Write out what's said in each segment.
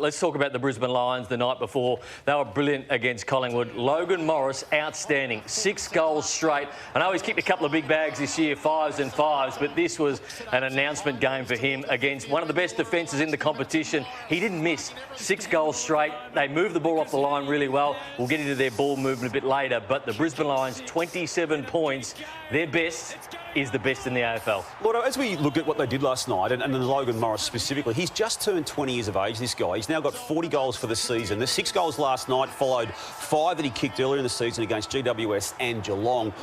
let's talk about the Brisbane Lions the night before. They were brilliant against Collingwood. Logan Morris, outstanding. 6 goals straight. I know he's kicked a couple of big bags this year, 5s and 5s, but this was an announcement game for him against one of the best defences in the competition. He didn't miss. 6 goals straight. They moved the ball off the line really well. We'll get into their ball movement a bit later, but the Brisbane Lions, 27 points. Their best is the best in the AFL. Well, as we look at what they did last night, and Logan Morris specifically, he's just turned 20 years of age, this guy. He's now got 40 goals for the season. The 6 goals last night followed 5 that he kicked earlier in the season against GWS and Geelong.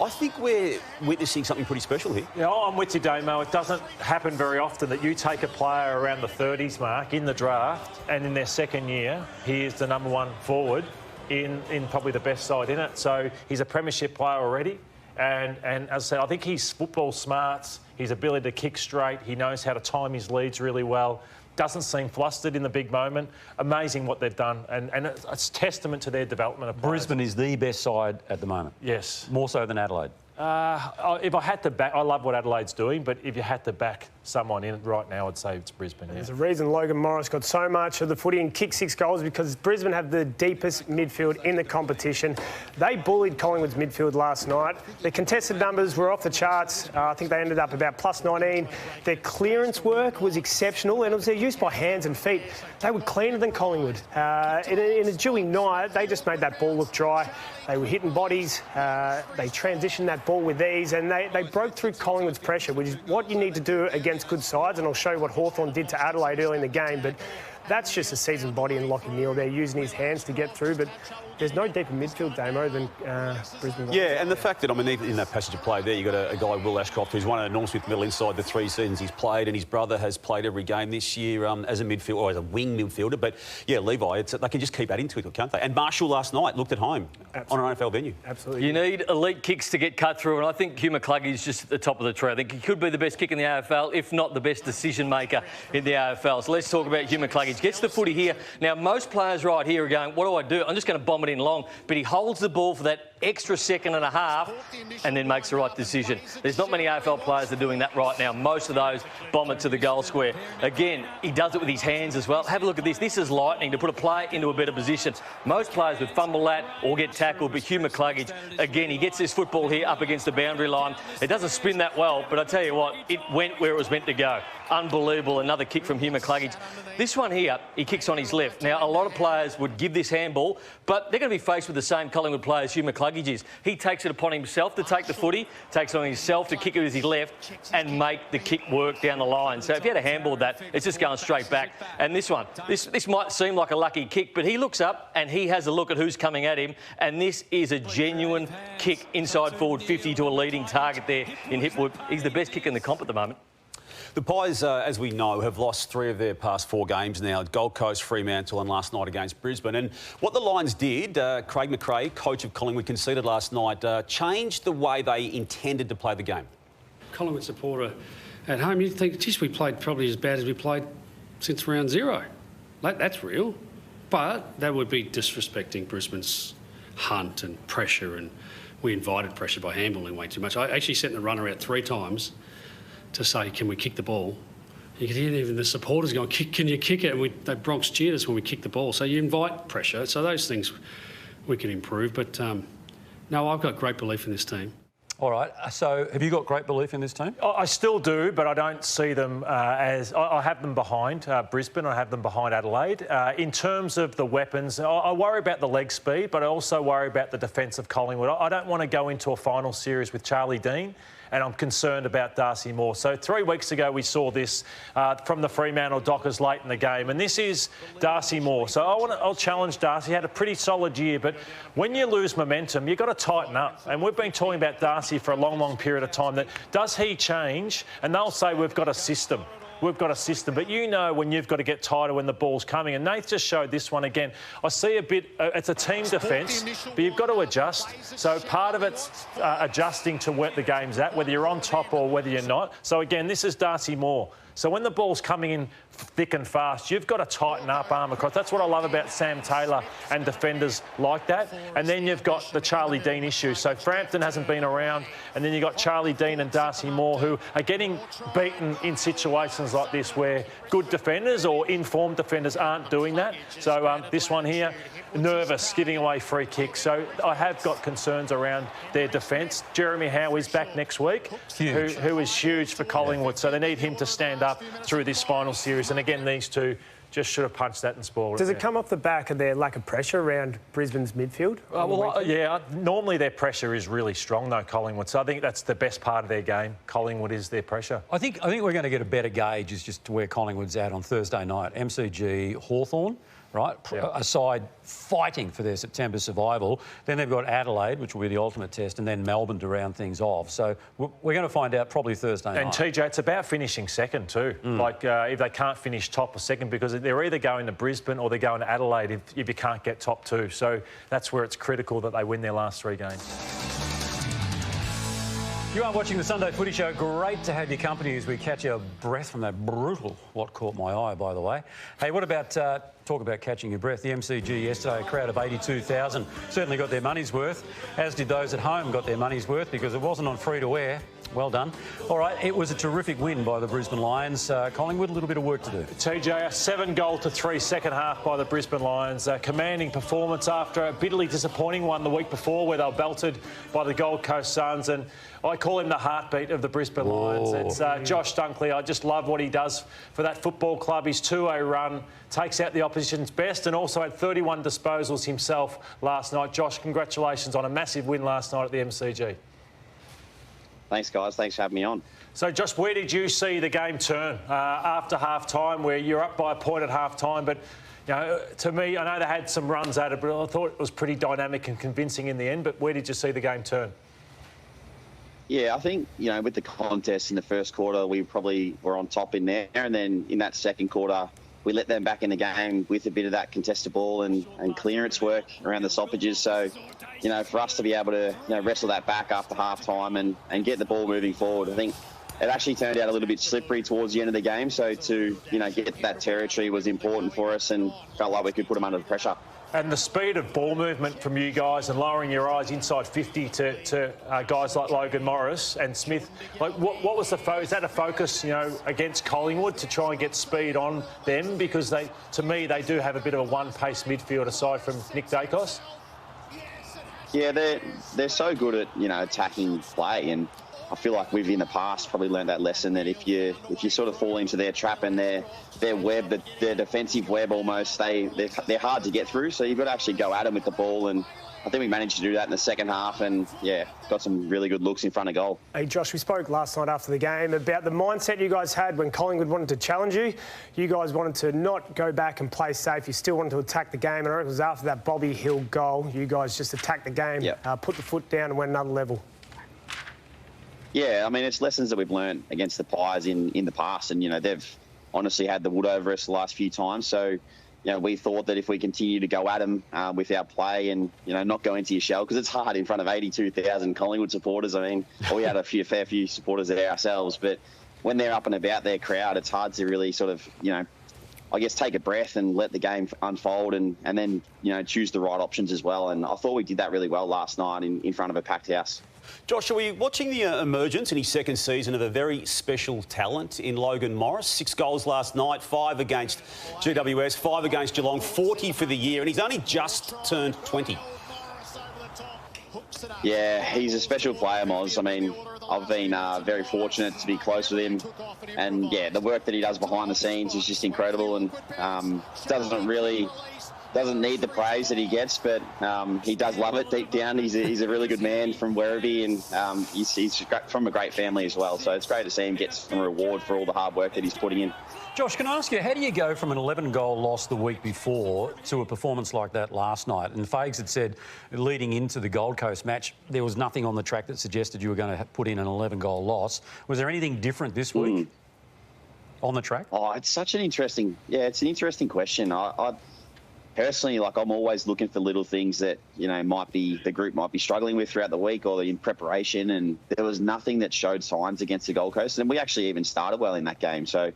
I think we're witnessing something pretty special here. Yeah, I'm with you, Damo. It doesn't happen very often that you take a player around the 30s mark in the draft, and in their second year, he is the #1 forward in probably the best side in it. So he's a premiership player already. And as I said, I think his football smarts, his ability to kick straight, he knows how to time his leads really well, doesn't seem flustered in the big moment. Amazing what they've done, and it's testament to their development of players. Brisbane is the best side at the moment. Yes. More so than Adelaide. If I had to back, I love what Adelaide's doing, but if you had to back someone in right now, I'd say it's Brisbane. There's a reason Logan Morris got so much of the footy and kicked 6 goals, because Brisbane have the deepest midfield in the competition. They bullied Collingwood's midfield last night. Their contested numbers were off the charts. I think they ended up about +19. Their clearance work was exceptional, and it was their use by hands and feet. They were cleaner than Collingwood. In a dewy night, they just made that ball look dry. They were hitting bodies. They transitioned that ball with ease, and they broke through Collingwood's pressure, which is what you need to do against good sides. And I'll show you what Hawthorn did to Adelaide early in the game. But that's just a seasoned body in Lachie Neale. They're using his hands to get through, but there's no deeper midfield, Damo, than Brisbane. Yeah, and the fact that, I mean, even in that passage of play there, you've got a guy, Will Ashcroft, who's won a Norm Smith medal inside the 3 seasons he's played, and his brother has played every game this year as a midfielder, or as a wing midfielder. But, yeah, Levi, they can just keep adding to it, can't they? And Marshall last night looked at home. Absolutely. On an AFL venue. Absolutely. You need elite kicks to get cut through, and I think Hugh McCluggey's just at the top of the tree. I think he could be the best kick in the AFL, if not the best decision maker in the AFL. So let's talk about Hugh McCluggey. He gets the footy here. Now, most players right here are going, what do I do? I'm just going to bomb it in long. But he holds the ball for that extra second and a half and then makes the right decision. There's not many AFL players that are doing that right now. Most of those bomb it to the goal square. Again, he does it with his hands as well. Have a look at this. This is lightning to put a player into a better position. Most players would fumble that or get tackled, but Hugh McCluggey, again, he gets this football here up against the boundary line. It doesn't spin that well, but I tell you what, it went where it was meant to go. Unbelievable. Another kick from Hugh McCluggey. This one here, he kicks on his left. Now, a lot of players would give this handball, but they're going to be faced with the same Collingwood player as Hugh McCluggey is. He takes it upon himself to take the footy, takes it on himself to kick it with his left and make the kick work down the line. So if you had a handball that, it's just going straight back. And this one, this might seem like a lucky kick, but he looks up and he has a look at who's coming at him, and this is a genuine kick inside forward 50 to a leading target there in Hipwood. He's the best kick in the comp at the moment. The Pies, as we know, have lost 3 of their past 4 games now. Gold Coast, Fremantle and last night against Brisbane. And what the Lions did, Craig McRae, coach of Collingwood, conceded last night, changed the way they intended to play the game. Collingwood supporter at home, you'd think, geez, we played probably as bad as we played since round 0. That's real. But that would be disrespecting Brisbane's hunt and pressure, and we invited pressure by handballing way too much. I actually sent the runner out 3 times to say, can we kick the ball? You could hear even the supporters going, can you kick it? And they Bronx cheered us when we kicked the ball. So you invite pressure. So those things we can improve. But no, I've got great belief in this team. All right. So have you got great belief in this team? I still do, but I don't see them as... I have them behind Brisbane. I have them behind Adelaide. In terms of the weapons, I worry about the leg speed, but I also worry about the defence of Collingwood. I don't want to go into a final series with Charlie Dean, and I'm concerned about Darcy Moore. So 3 weeks ago, we saw this from the Fremantle Dockers late in the game, and this is Darcy Moore. So I'll challenge Darcy. He had a pretty solid year, but when you lose momentum, you've got to tighten up. And we've been talking about Darcy for a long, long period of time. That does he change? And they'll say we've got a system. We've got a system, but you know when you've got to get tighter when the ball's coming. And Nath just showed this one again. I see a bit, it's a team defence, but you've got to adjust. So part of it's adjusting to where the game's at, whether you're on top or whether you're not. So again, this is Darcy Moore. So when the ball's coming in thick and fast. You've got to tighten up arm across. That's what I love about Sam Taylor and defenders like that. And then you've got the Charlie Dean issue. So Frampton hasn't been around, and then you've got Charlie Dean and Darcy Moore, who are getting beaten in situations like this where good defenders or informed defenders aren't doing that. So this one here, nervous, giving away free kicks. So I have got concerns around their defence. Jeremy Howe is back next week, who is huge for Collingwood. So they need him to stand up through this final series. And again, these two just should have punched that and spoiled it. Does it come off the back of their lack of pressure around Brisbane's midfield? Normally their pressure is really strong, though, Collingwood. So I think that's the best part of their game. Collingwood is their pressure. I think we're going to get a better gauge as just to where Collingwood's at on Thursday night. MCG, Hawthorn, right? Yep. A side fighting for their September survival. Then they've got Adelaide, which will be the ultimate test, and then Melbourne to round things off. So we're going to find out probably Thursday night. And TJ, it's about finishing second too. Like if they can't finish top or second, because they're either going to Brisbane or they're going to Adelaide if you can't get top two. So that's where it's critical that they win their last 3 games. You are watching the Sunday Footy Show. Great to have your company as we catch our breath from that brutal, what caught my eye, by the way. Hey, what about, talk about catching your breath. The MCG yesterday, a crowd of 82,000 certainly got their money's worth, as did those at home got their money's worth because it wasn't on free-to-air. Well done. All right, it was a terrific win by the Brisbane Lions. Collingwood, a little bit of work to do. TJ, a 7-3 second half by the Brisbane Lions. A commanding performance after a bitterly disappointing one the week before where they were belted by the Gold Coast Suns. And I call him the heartbeat of the Brisbane Lions. It's Josh Dunkley. I just love what he does for that football club. His 2-0 run takes out the opposition's best and also had 31 disposals himself last night. Josh, congratulations on a massive win last night at the MCG. Thanks, guys. Thanks for having me on. So, Josh, where did you see the game turn after half-time, where you're up by a point at half-time? But, you know, to me, I know they had some runs at it, but I thought it was pretty dynamic and convincing in the end. But where did you see the game turn? Yeah, I think, you know, with the contest in the first quarter, we probably were on top in there. And then in that second quarter, we let them back in the game with a bit of that contested ball and clearance work around the stoppages. So, you know, for us to be able to, you know, wrestle that back after half-time and get the ball moving forward, I think it actually turned out a little bit slippery towards the end of the game. So to, you know, get that territory was important for us and felt like we could put them under the pressure. And the speed of ball movement from you guys and lowering your eyes inside 50 to guys like Logan Morris and Smith, like what was the focus? Is that a focus, you know, against Collingwood to try and get speed on them? Because they, to me, they do have a bit of a one-pace midfield aside from Nick Dacos. Yeah, they're so good at, you know, attacking play, and I feel like we've in the past probably learned that lesson that if you sort of fall into their trap and their web, their defensive web almost, they're hard to get through. So you've got to actually go at them with the ball, and I think we managed to do that in the second half and, yeah, got some really good looks in front of goal. Hey, Josh, we spoke last night after the game about the mindset you guys had when Collingwood wanted to challenge you. You guys wanted to not go back and play safe. You still wanted to attack the game. And I reckon it was after that Bobby Hill goal, you guys just attacked the game, put the foot down and went another level. Yeah, I mean, it's lessons that we've learned against the Pies in the past. And, you know, they've honestly had the wood over us the last few times. So, you know, we thought that if we continue to go at them with our play and, you know, not go into your shell, because it's hard in front of 82,000 Collingwood supporters. I mean, we had a fair few supporters there ourselves, but when they're up and about their crowd, it's hard to really sort of, you know, I guess take a breath and let the game unfold and then, you know, choose the right options as well. And I thought we did that really well last night in front of a packed house. Josh, are we watching the emergence in his second season of a very special talent in Logan Morris? 6 goals last night, 5 against GWS, 5 against Geelong, 40 for the year, and he's only just turned 20. Yeah, he's a special player, Moz. I mean, I've been very fortunate to be close with him. And, yeah, the work that he does behind the scenes is just incredible and doesn't need the praise that he gets, but he does love it deep down. He's a really good man from Werribee, and he's from a great family as well. So it's great to see him get some reward for all the hard work that he's putting in. Josh, can I ask you, how do you go from an 11-goal loss the week before to a performance like that last night? And Fags had said, leading into the Gold Coast match, there was nothing on the track that suggested you were going to put in an 11-goal loss. Was there anything different this week on the track? Oh, it's such an interesting... Yeah, it's an interesting question. I personally, like, I'm always looking for little things that, you know, the group might be struggling with throughout the week or in preparation, and there was nothing that showed signs against the Gold Coast. And we actually even started well in that game. So,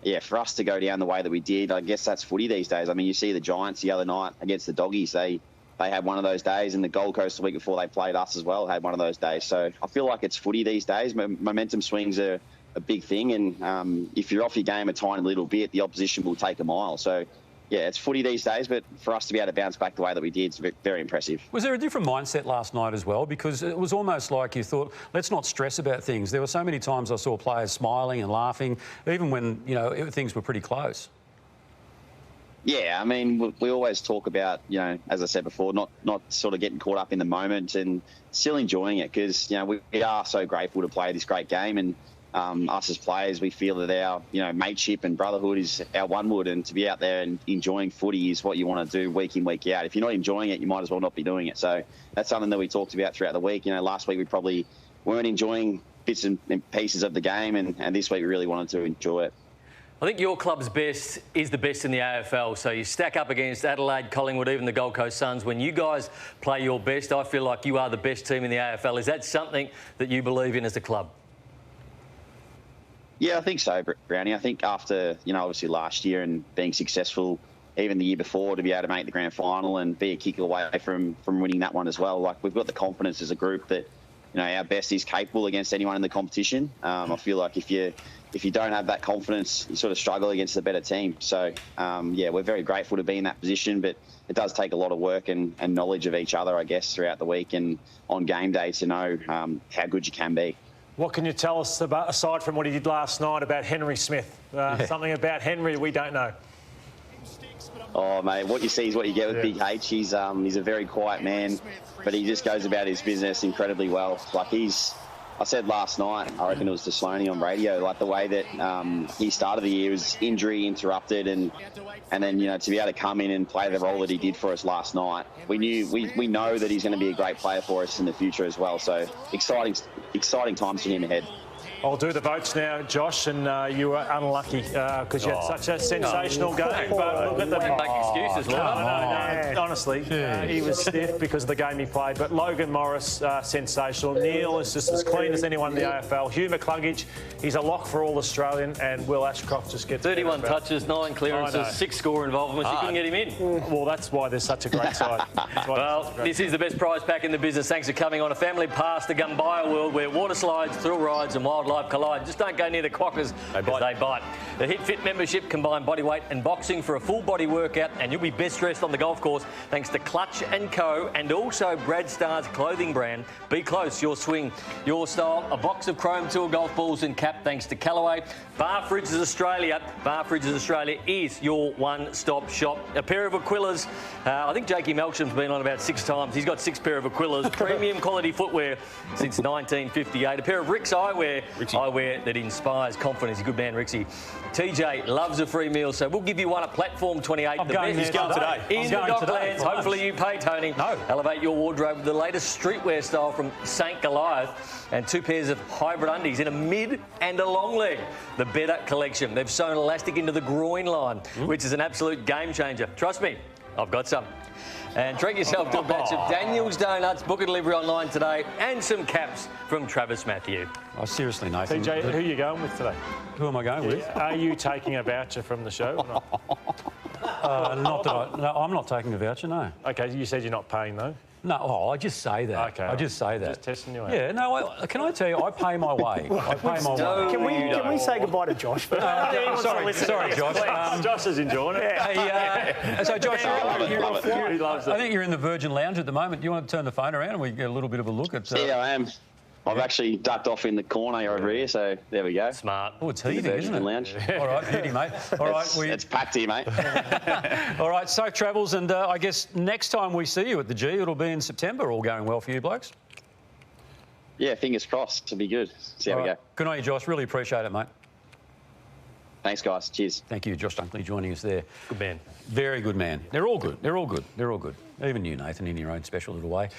yeah, for us to go down the way that we did, I guess that's footy these days. I mean, you see the Giants the other night against the Doggies. They had one of those days, and the Gold Coast the week before they played us as well had one of those days. So I feel like it's footy these days. Momentum swings are a big thing, and if you're off your game a tiny little bit, the opposition will take a mile. So, yeah, it's footy these days, but for us to be able to bounce back the way that we did, it's very impressive. Was there a different mindset last night as well? Because it was almost like you thought, let's not stress about things. There were so many times I saw players smiling and laughing, even when, you know, things were pretty close. Yeah, I mean, we always talk about, you know, as I said before, not sort of getting caught up in the moment and still enjoying it, because, you know, we are so grateful to play this great game, and us as players, we feel that our, you know, mateship and brotherhood is our one wood, and to be out there and enjoying footy is what you want to do week in, week out. If you're not enjoying it, you might as well not be doing it. So that's something that we talked about throughout the week. You know, last week we probably weren't enjoying bits and pieces of the game, and this week we really wanted to enjoy it. I think your club's best is the best in the AFL. So you stack up against Adelaide, Collingwood, even the Gold Coast Suns. When you guys play your best, I feel like you are the best team in the AFL. Is that something that you believe in as a club? Yeah, I think so, Brownie. I think after, you know, obviously last year and being successful, even the year before, to be able to make the grand final and be a kick away from winning that one as well. Like, we've got the confidence as a group that, you know, our best is capable against anyone in the competition. I feel like if you don't have that confidence, you sort of struggle against a better team. So, yeah, we're very grateful to be in that position, but it does take a lot of work and knowledge of each other, I guess, throughout the week and on game day to know how good you can be. What can you tell us about, aside from what he did last night, about Henry Smith? Something about Henry we don't know. Oh, mate, what you see is what you get with Big H. He's a very quiet man, but he just goes about his business incredibly well. Like, I said last night, I reckon it was to Sloaney on radio, like the way that he started the year was injury interrupted, and then, you know, to be able to come in and play the role that he did for us last night, we know that he's going to be a great player for us in the future as well. So exciting times for him ahead. I'll do the votes now, Josh, and you were unlucky because you had such a sensational game. But look at the... Make excuses, Lord. No, honestly, he was stiff because of the game he played. But Logan Morris, sensational. Neil is just as clean as anyone in the AFL. Hugh McCluggage, he's a lock for All-Australian, and Will Ashcroft just gets... 31 touches, 9 clearances, 6 score involvements. You couldn't get him in. Well, that's why there's such a great side. Well, this is the best prize pack in the business. Thanks for coming on a family pass to Gumbaya World, where water slides, thrill rides and wildlife collide. Just don't go near the quackers because they bite. The Hit Fit membership combine bodyweight and boxing for a full body workout, and you'll be best dressed on the golf course thanks to Clutch & Co. and also Brad Starr's clothing brand. Be close, your swing, your style. A box of Chrome Tour golf balls and cap thanks to Callaway. Bar Fridges Australia. Bar Fridges Australia is your one-stop shop. A pair of Aquillas. I think Jakey Melksham's been on about 6 times. He's got 6 pair of Aquillas. Premium quality footwear since 1958. A pair of Rick's eyewear. Eyewear that inspires confidence. He's a good man, Rixie. TJ loves a free meal, so we'll give you one at Platform 28. He's going today. In the Docklands. Hopefully you pay, Tony. No. Elevate your wardrobe with the latest streetwear style from St. Goliath and 2 pairs of hybrid undies in a mid and a long leg. The Better Collection. They've sewn elastic into the groin line, which is an absolute game changer. Trust me, I've got some. And treat yourself to a batch of Daniel's Donuts. Book a delivery online today, and some caps from Travis Matthew. Oh, seriously, Nathan. TJ, who are you going with today? Who am I going with? Are you taking a voucher from the show or not? No, I'm not taking a voucher, no. OK, you said you're not paying, though. No, I just say that. Okay, I just say that. Just testing you out. Yeah, no, can I tell you, I pay my way. I pay my way. Can we say goodbye to Josh? Sorry, Josh. Josh is enjoying it. So, Josh, He loves it. I think you're in the Virgin Lounge at the moment. Do you want to turn the phone around and we get a little bit of a look at... Yeah, I am. I've actually ducked off in the corner over here, so there we go. Smart. Oh, it's heaving, isn't it? Lounge. All right, beauty, mate. All right, It's packed here, mate. All right, safe travels, and I guess next time we see you at the G, it'll be in September. All going well for you blokes? Yeah, fingers crossed. It'll be good. See how we go. Good on you, Josh. Really appreciate it, mate. Thanks, guys. Cheers. Thank you, Josh Dunkley, joining us there. Good man. Very good man. They're all good. They're all good. They're all good. Even you, Nathan, in your own special little way.